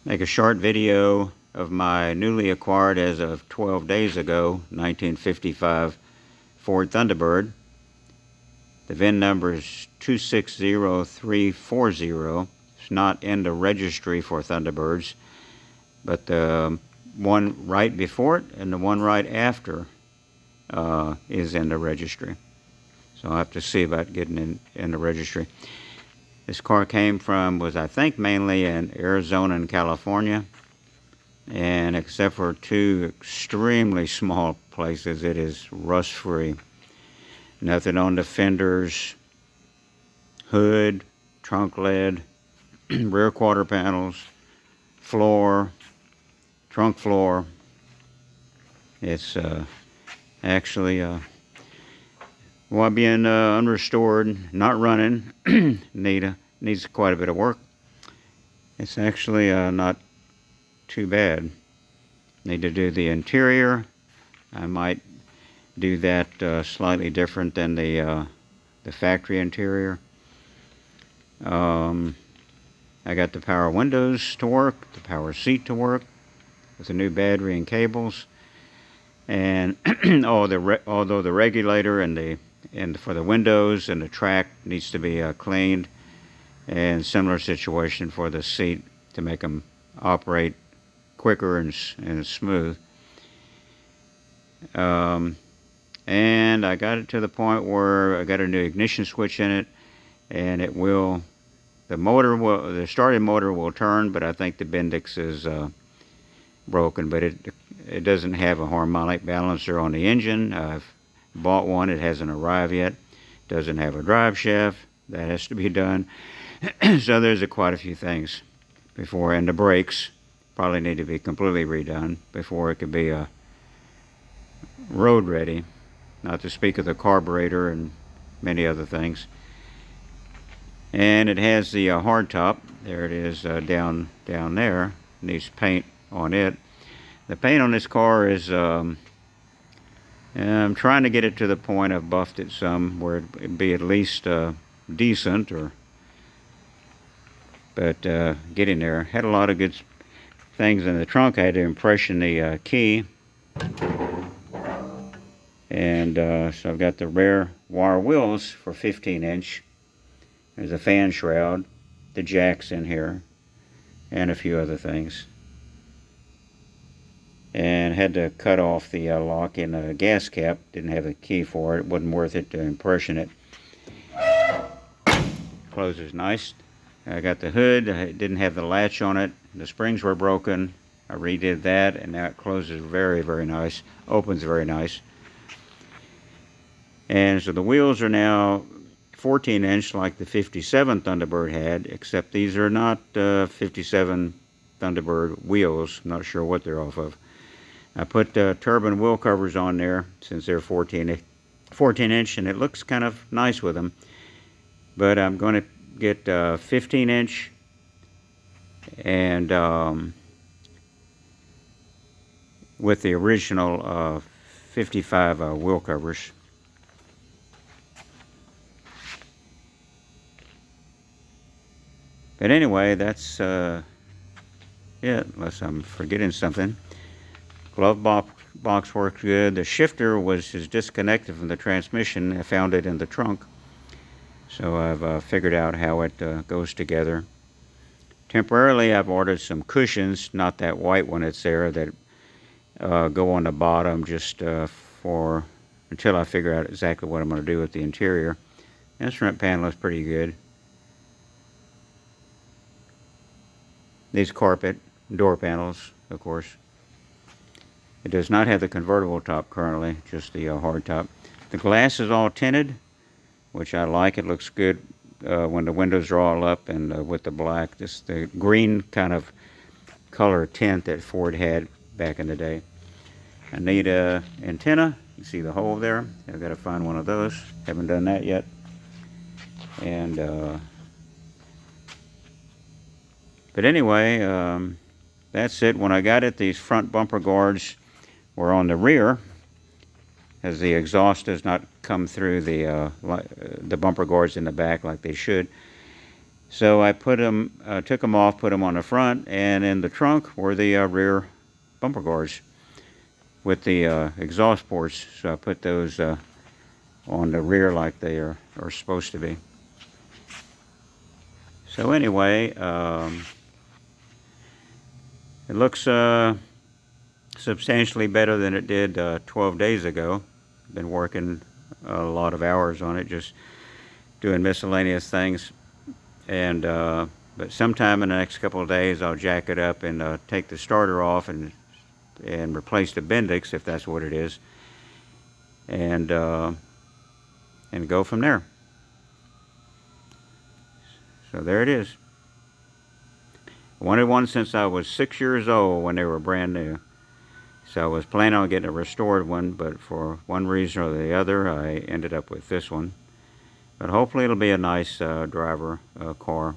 Make a short video of my newly acquired as of 12 days ago 1955 Ford Thunderbird. The VIN number is 260340. It's not in the registry for Thunderbirds, but the one right before it and the one right after is in the registry. So I'll have to see about getting in the registry. This car was I think mainly in Arizona and California, and except for two extremely small places, it is rust free. Nothing on the fenders, hood, trunk lid, rear quarter panels, floor, trunk floor. It's actually while being unrestored, not running, needs quite a bit of work. It's actually not too bad. Need to do the interior. I might do that slightly different than the factory interior. I got the power windows to work, the power seat to work, with the new battery and cables, and although the regulator and for the windows and the track needs to be cleaned, and similar situation for the seat to make them operate quicker and smooth. And I got it to the point where I got a new ignition switch in it, and the starting motor will turn, but I think the Bendix is broken, but it doesn't have a harmonic balancer on the engine. I've bought one, it hasn't arrived yet. Doesn't have a drive shaft, that has to be done. So there's quite a few things before, and the brakes probably need to be completely redone before it could be road ready, not to speak of the carburetor and many other things. And it has the hardtop. There it is, down there. Needs paint on it. The paint on this car is I'm trying to get it to the point I've buffed it some where it'd be at least decent, but getting there. Had a lot of good things in the trunk. I had to impression the key, and so I've got the rear wire wheels for 15-inch. There's a fan shroud, the jacks in here, and a few other things. And had to cut off the lock in the gas cap. Didn't have a key for it. It wasn't worth it to impression it. Closes nice. I got the hood. It didn't have the latch on it. The springs were broken. I redid that, and now it closes very, very nice. Opens very nice. And so the wheels are now 14-inch like the 57 Thunderbird had, except these are not 57 Thunderbird wheels. I'm not sure what they're off of. I put turbine wheel covers on there since they're 14-inch, and it looks kind of nice with them. But I'm going to get 15-inch and with the original 55 wheel covers. But anyway, that's it, unless I'm forgetting something. Glove box works good. The shifter is disconnected from the transmission. I found it in the trunk. So I've figured out how it goes together. Temporarily, I've ordered some cushions, not that white one that's there, that go on the bottom just until I figure out exactly what I'm going to do with the interior. The instrument panel is pretty good. These carpet door panels, of course. It does not have the convertible top currently, just the hard top. The glass is all tinted, which I like. It looks good when the windows are all up, and with the black, the green kind of color tint that Ford had back in the day. I need a antenna. You see the hole there? I've got to find one of those. Haven't done that yet. And but anyway, that's it. When I got it, these front bumper guards were on the rear, as the exhaust does not come through the bumper guards in the back like they should. So I took them off, put them on the front, and in the trunk were the rear bumper guards with the exhaust ports. So I put those on the rear like they are supposed to be. So anyway, it looks substantially better than it did 12 days ago. Been working a lot of hours on it, just doing miscellaneous things. And but sometime in the next couple of days, I'll jack it up and take the starter off and replace the Bendix, if that's what it is, and go from there. So there it is. I wanted one since I was 6 years old when they were brand new. So I was planning on getting a restored one, but for one reason or the other, I ended up with this one. But hopefully it'll be a nice driver car.